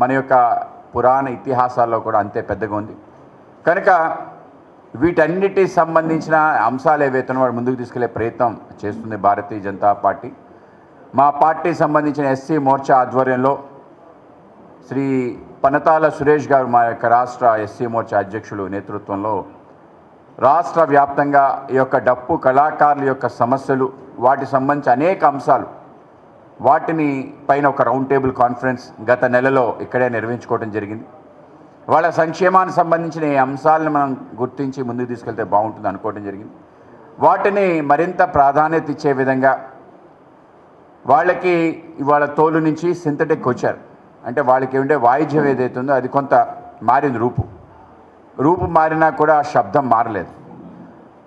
మన యొక్క పురాణ ఇతిహాసాల్లో కూడా అంతే పెద్దగా ఉంది. కనుక వీటన్నిటికి సంబంధించిన అంశాలు ఏవైతే వాడు ముందుకు తీసుకెళ్లే ప్రయత్నం చేస్తుంది భారతీయ జనతా పార్టీ. మా పార్టీ సంబంధించిన ఎస్సీ మోర్చా ఆధ్వర్యంలో శ్రీ పనతాల సురేష్ గారు మా యొక్క రాష్ట్ర ఎస్సీ మోర్చా అధ్యక్షులు నేతృత్వంలో రాష్ట్ర వ్యాప్తంగా ఈ యొక్క డప్పు కళాకారుల యొక్క సమస్యలు, వాటి సంబంధించి అనేక అంశాలు, వాటిని పైన ఒక రౌండ్ టేబుల్ కాన్ఫరెన్స్ గత నెలలో ఇక్కడే నిర్వహించుకోవడం జరిగింది. వాళ్ళ సంక్షేమానికి సంబంధించిన ఈ అంశాలను మనం గుర్తించి ముందుకు తీసుకెళ్తే బాగుంటుంది అనుకోవడం జరిగింది. వాటిని మరింత ప్రాధాన్యత ఇచ్చే విధంగా వాళ్ళకి ఇవాళ తోలు నుంచి సింథటిక్ వచ్చారు. అంటే వాళ్ళకి ఉండే వాయిద్యం ఏదైతే ఉందో అది కొంత మారింది, రూపు మారినా కూడా శబ్దం మారలేదు.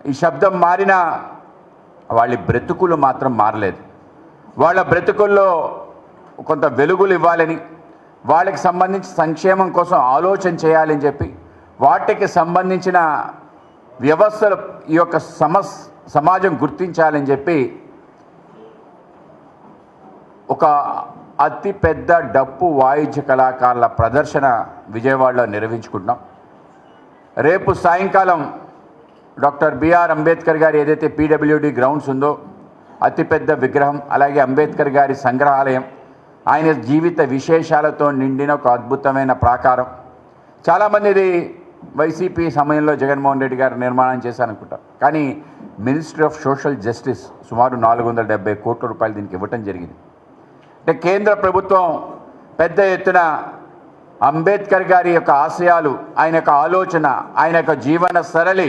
ఈ శబ్దం మారినా వాళ్ళ బ్రతుకులు మాత్రం మారలేదు. వాళ్ళ బ్రతుకుల్లో కొంత వెలుగులు ఇవ్వాలని, వాళ్ళకి సంబంధించి సంక్షేమం కోసం ఆలోచన చేయాలని చెప్పి, వాటికి సంబంధించిన వ్యవస్థలు ఈ యొక్క సమాజం గుర్తించాలని చెప్పి ఒక అతి పెద్ద డప్పు వాయిద్య కళాకారుల ప్రదర్శన విజయవాడలో నిర్వహించుకుంటున్నాం. రేపు సాయంకాలం డాక్టర్ బిఆర్ అంబేద్కర్ గారి ఏదైతే పీడబ్ల్యూడి గ్రౌండ్స్ ఉందో అతిపెద్ద విగ్రహం, అలాగే అంబేద్కర్ గారి సంగ్రహాలయం, ఆయన జీవిత విశేషాలతో నిండిన ఒక అద్భుతమైన ప్రాకారం. చాలామంది ఇది వైసీపీ సమయంలో జగన్మోహన్ రెడ్డి గారు నిర్మాణం చేశారనుకుంటారు. కానీ మినిస్ట్రీ ఆఫ్ సోషల్ జస్టిస్ సుమారు 470 కోట్ల రూపాయలు దీనికి ఇవ్వటం జరిగింది. అంటే కేంద్ర ప్రభుత్వం పెద్ద ఎత్తున అంబేద్కర్ గారి యొక్క ఆశయాలు, ఆయన యొక్క ఆలోచన, ఆయన యొక్క జీవన సరళి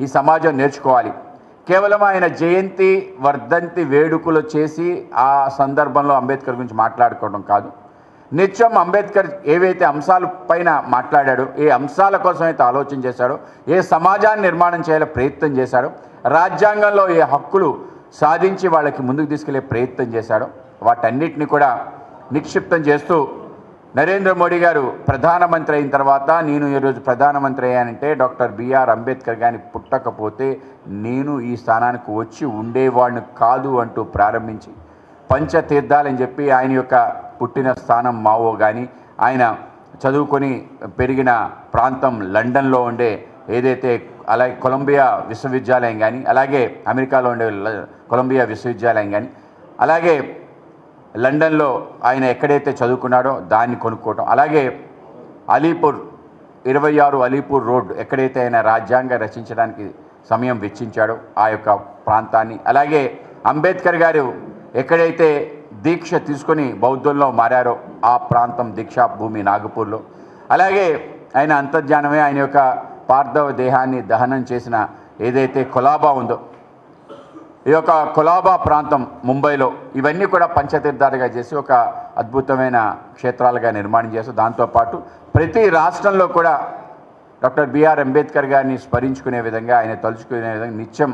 ఈ సమాజం నేర్చుకోవాలి. కేవలం ఆయన జయంతి వర్ధంతి వేడుకలు చేసి ఆ సందర్భంలో అంబేద్కర్ గురించి మాట్లాడుకోవడం కాదు, నిత్యం అంబేద్కర్ ఏవైతే అంశాల పైన మాట్లాడాడో, ఏ అంశాల కోసం అయితే ఆలోచన చేశాడో, ఏ సమాజాన్ని నిర్మాణం చేయాలో ప్రయత్నం చేశాడో, రాజ్యాంగంలో ఏ హక్కులు సాధించి వాళ్ళకి ముందుకు తీసుకెళ్లే ప్రయత్నం చేశాడో వాటన్నిటిని కూడా నిక్షిప్తం చేస్తూ నరేంద్ర మోడీ గారు ప్రధానమంత్రి అయిన తర్వాత, నేను ఈరోజు ప్రధానమంత్రి అయ్యానంటే డాక్టర్ బిఆర్ అంబేద్కర్ గారిని పుట్టకపోతే నేను ఈ స్థానానికి వచ్చి ఉండేవాడిని కాదు అంటూ ప్రారంభించి పంచతీర్థాలని చెప్పి ఆయన యొక్క పుట్టిన స్థానం మావో కానీ, ఆయన చదువుకొని పెరిగిన ప్రాంతం లండన్లో ఉండే ఏదైతే అలాగే కొలంబియా విశ్వవిద్యాలయం కానీ, అలాగే అమెరికాలో ఉండే కొలంబియా విశ్వవిద్యాలయం కానీ, అలాగే లండన్లో ఆయన ఎక్కడైతే చదువుకున్నాడో దాన్ని కొనుక్కోవటం, అలాగే అలీపూర్ 26 అలీపూర్ రోడ్ ఎక్కడైతే ఆయన రాజ్యాంగం రచించడానికి సమయం వెచ్చించాడో ఆ యొక్క ప్రాంతాన్ని, అలాగే అంబేద్కర్ గారు ఎక్కడైతే దీక్ష తీసుకొని బౌద్ధంలో మారారో ఆ ప్రాంతం దీక్షా భూమి నాగపూర్లో, అలాగే ఆయన అంతర్జానమే ఆయన యొక్క పార్థవ దేహాన్ని దహనం చేసిన ఏదైతే కొలాబా ఉందో ఈ యొక్క కొలాబా ప్రాంతం ముంబైలో, ఇవన్నీ కూడా పంచతీర్థాలుగా చేసి ఒక అద్భుతమైన క్షేత్రాలుగా నిర్మాణం చేస్తూ, దాంతోపాటు ప్రతి రాష్ట్రంలో కూడా డాక్టర్ బిఆర్ అంబేద్కర్ గారిని స్మరించుకునే విధంగా, ఆయన తలుచుకునే విధంగా నిత్యం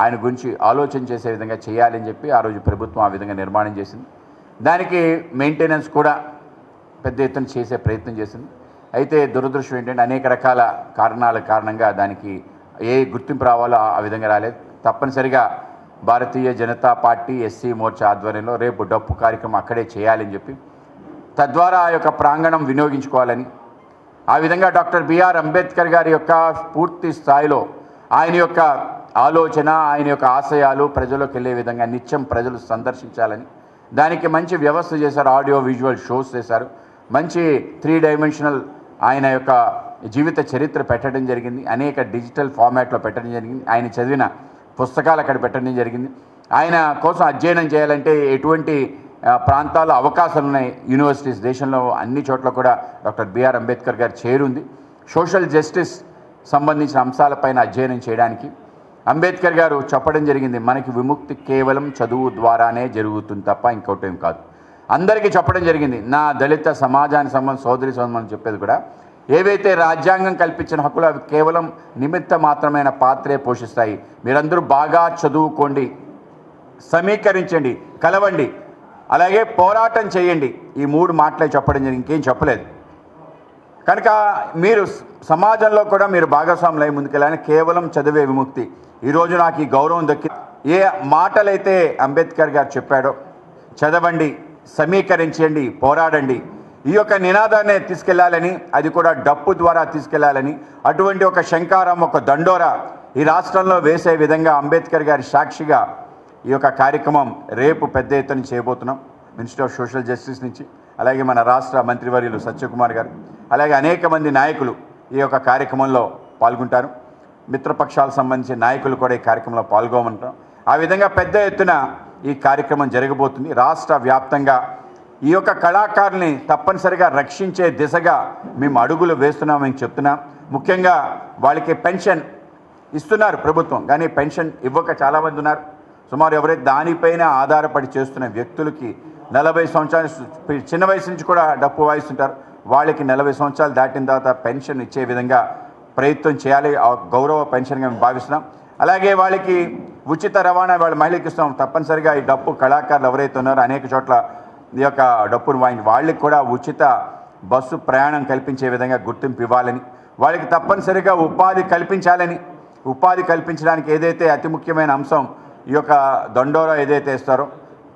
ఆయన గురించి ఆలోచన చేసే విధంగా చేయాలని చెప్పి ఆ రోజు ప్రభుత్వం ఆ విధంగా నిర్మాణం చేసింది. దానికి మెయింటెనెన్స్ కూడా పెద్ద ఎత్తున చేసే ప్రయత్నం చేసింది. అయితే దురదృష్టం ఏంటంటే అనేక రకాల కారణాల కారణంగా దానికి ఏ గుర్తింపు రావాలో ఆ విధంగా రాలేదు. తప్పనిసరిగా భారతీయ జనతా పార్టీ ఎస్సీ మోర్చా ఆధ్వర్యంలో రేపు డప్పు కార్యక్రమం అక్కడే చేయాలని చెప్పి, తద్వారా ఆ యొక్క ప్రాంగణం వినియోగించుకోవాలని, ఆ విధంగా డాక్టర్ బిఆర్ అంబేద్కర్ గారి యొక్క పూర్తి స్థాయిలో ఆయన యొక్క ఆలోచన, ఆయన యొక్క ఆశయాలు ప్రజల్లోకి వెళ్ళే విధంగా నిత్యం ప్రజలు సందర్శించాలని, దానికి మంచి వ్యవస్థ చేశారు. ఆడియో విజువల్ షోస్ చేశారు, మంచి 3 డైమెన్షనల్ ఆయన యొక్క జీవిత చరిత్ర పెట్టడం జరిగింది, అనేక డిజిటల్ ఫార్మాట్లో పెట్టడం జరిగింది, ఆయన చదివిన పుస్తకాలు అక్కడ పెట్టడం జరిగింది. ఆయన కోసం అధ్యయనం చేయాలంటే ఎటువంటి ప్రాంతాల్లో అవకాశాలు ఉన్నాయి, యూనివర్సిటీస్ దేశంలో అన్ని చోట్ల కూడా డాక్టర్ బిఆర్ అంబేద్కర్ గారు చేరుంది. సోషల్ జస్టిస్ సంబంధించిన అంశాలపైన అధ్యయనం చేయడానికి అంబేద్కర్ గారు చెప్పడం జరిగింది, మనకి విముక్తి కేవలం చదువు ద్వారానే జరుగుతుంది తప్ప ఇంకోటేం కాదు. అందరికీ చెప్పడం జరిగింది, నా దళిత సమాజానికి సంబంధించి సోదరి సోదరులు చెప్పేది కూడా, ఏవైతే రాజ్యాంగం కల్పించిన హక్కులు అవి కేవలం నిమిత్త మాత్రమైన పాత్రే పోషిస్తాయి. మీరందరూ బాగా చదువుకోండి, సమీకరించండి, కలవండి, అలాగే పోరాటం చేయండి. ఈ 3 మాటలే చెప్పడం జరిగింది, ఇంకేం చెప్పలేదు. కనుక మీరు సమాజంలో కూడా మీరు భాగస్వాములై ముందుకెళ్ళాలని, కేవలం చదివే విముక్తి. ఈరోజు నాకు ఈ గౌరవం దక్కి, ఏ మాటలైతే అంబేద్కర్ గారు చెప్పాడో, చదవండి, సమీకరించండి, పోరాడండి, ఈ యొక్క నినాదాన్ని తీసుకెళ్లాలని, అది కూడా డప్పు ద్వారా తీసుకెళ్లాలని, అటువంటి ఒక శంకారం, ఒక దండోరా ఈ రాష్ట్రంలో వేసే విధంగా అంబేద్కర్ గారి సాక్షిగా ఈ యొక్క కార్యక్రమం రేపు పెద్ద ఎత్తున చేయబోతున్నాం. మినిస్టర్ ఆఫ్ సోషల్ జస్టిస్ నుంచి, అలాగే మన రాష్ట్ర మంత్రివర్యులు సత్యకుమార్ గారు, అలాగే అనేక మంది నాయకులు ఈ యొక్క కార్యక్రమంలో పాల్గొంటారు. మిత్రపక్షాలకు సంబంధించిన నాయకులు కూడా ఈ కార్యక్రమంలో పాల్గొమంటాం. ఆ విధంగా పెద్ద ఎత్తున ఈ కార్యక్రమం జరగబోతుంది. రాష్ట్ర వ్యాప్తంగా ఈ యొక్క కళాకారుల్ని తప్పనిసరిగా రక్షించే దిశగా మేము అడుగులు వేస్తున్నామని చెప్తున్నాం. ముఖ్యంగా వాళ్ళకి పెన్షన్ ఇస్తున్నారు ప్రభుత్వం, కానీ పెన్షన్ ఇవ్వక చాలామంది ఉన్నారు. సుమారు ఎవరైతే దానిపైన ఆధారపడి చేస్తున్న వ్యక్తులకి 40 సంవత్సరాలు, చిన్న వయసు నుంచి కూడా డప్పు వాయిస్తుంటారు, వాళ్ళకి 40 సంవత్సరాలు దాటిన తర్వాత పెన్షన్ ఇచ్చే విధంగా ప్రయత్నం చేయాలి. గౌరవ పెన్షన్గా మేము భావిస్తున్నాం. అలాగే వాళ్ళకి ఉచిత రవాణా వాళ్ళ మహిళకి ఇస్తాం. తప్పనిసరిగా ఈ డప్పు కళాకారులు ఎవరైతే ఉన్నారో అనేక చోట్ల ఈ యొక్క డప్పును వాయించి వాళ్ళకి కూడా ఉచిత బస్సు ప్రయాణం కల్పించే విధంగా గుర్తింపు ఇవ్వాలని, వాళ్ళకి తప్పనిసరిగా ఉపాధి కల్పించాలని, ఉపాధి కల్పించడానికి ఏదైతే అతి ముఖ్యమైన అంశం ఈ యొక్క దండోరా ఏదైతే ఇస్తారో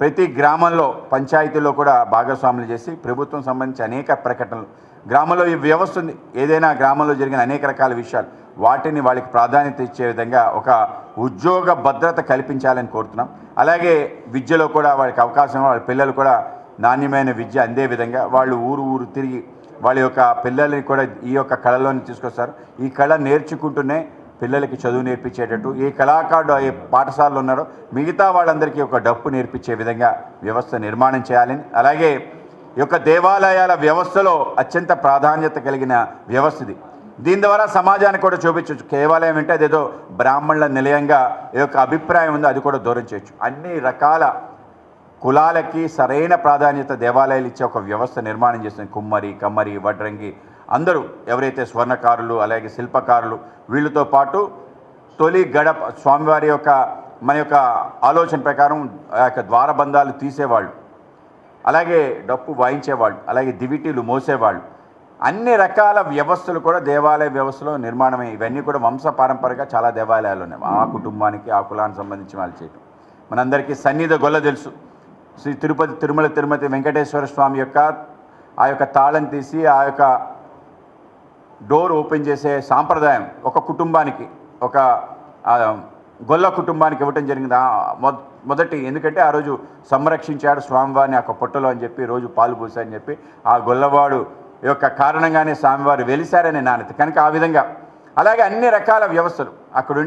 ప్రతి గ్రామంలో పంచాయతీలో కూడా భాగస్వాములు చేసి ప్రభుత్వం సంబంధించి అనేక ప్రకటనలు, గ్రామంలో ఈ వ్యవస్థ ఉంది, ఏదైనా గ్రామంలో జరిగిన అనేక రకాల విషయాలు వాటిని వాళ్ళకి ప్రాధాన్యత ఇచ్చే విధంగా ఒక ఉద్యోగ భద్రత కల్పించాలని కోరుతున్నాం. అలాగే విద్యలో కూడా వాళ్ళకి అవకాశం, వాళ్ళ పిల్లలు కూడా నాణ్యమైన విద్య అందే విధంగా వాళ్ళు ఊరు తిరిగి వాళ్ళ యొక్క పిల్లల్ని కూడా ఈ యొక్క కళలోని తీసుకొస్తారు. ఈ కళ నేర్చుకుంటూనే పిల్లలకి చదువు నేర్పించేటట్టు ఈ కళాకారుడు ఏ పాఠశాలలో ఉన్నారో మిగతా వాళ్ళందరికీ ఒక డప్పు నేర్పించే విధంగా వ్యవస్థ నిర్మాణం చేయాలని, అలాగే ఈ యొక్క దేవాలయాల వ్యవస్థలో అత్యంత ప్రాధాన్యత కలిగిన వ్యవస్థ ఇది. దీని ద్వారా సమాజానికి కూడా చూపించవచ్చు. కేవలం అంటే అదేదో బ్రాహ్మణుల నిలయంగా ఈ యొక్క అభిప్రాయం ఉందో అది కూడా దూరం చేయొచ్చు. అన్ని రకాల కులాలకి సరైన ప్రాధాన్యత దేవాలయాలు ఇచ్చే ఒక వ్యవస్థ నిర్మాణం చేస్తుంది. కుమ్మరి, కమ్మరి, వడ్రంగి అందరూ ఎవరైతే స్వర్ణకారులు, అలాగే శిల్పకారులు, వీళ్ళతో పాటు తొలి గడప స్వామివారి యొక్క మన యొక్క ఆలోచన ప్రకారం ఆ యొక్క ద్వారబంధాలు తీసేవాళ్ళు, అలాగే డప్పు వాయించేవాళ్ళు, అలాగే దివిటీలు మోసేవాళ్ళు, అన్ని రకాల వ్యవస్థలు కూడా దేవాలయ వ్యవస్థలో నిర్మాణమై ఇవన్నీ కూడా వంశపారంపరగా చాలా దేవాలయాలు ఉన్నాయి. ఆ కుటుంబానికి, ఆ కులానికి సంబంధించి వాళ్ళు చేయటం. మనందరికీ సన్నిధ గొల్ల తెలుసు. శ్రీ తిరుమతి వెంకటేశ్వర స్వామి యొక్క ఆ యొక్క తాళం తీసి ఆ యొక్క డోర్ ఓపెన్ చేసే సాంప్రదాయం ఒక కుటుంబానికి, ఒక గొల్ల కుటుంబానికి ఇవ్వటం జరిగింది. మొదటి ఎందుకంటే ఆ రోజు సంరక్షించాడు స్వామివారిని ఆ పొట్టలో అని చెప్పి, రోజు పాలు పోసారని చెప్పి ఆ గొల్లవాడు యొక్క కారణంగానే స్వామివారు వెలిశారనే నాణ్యత కనుక ఆ విధంగా. అలాగే అన్ని రకాల వ్యవస్థలు అక్కడ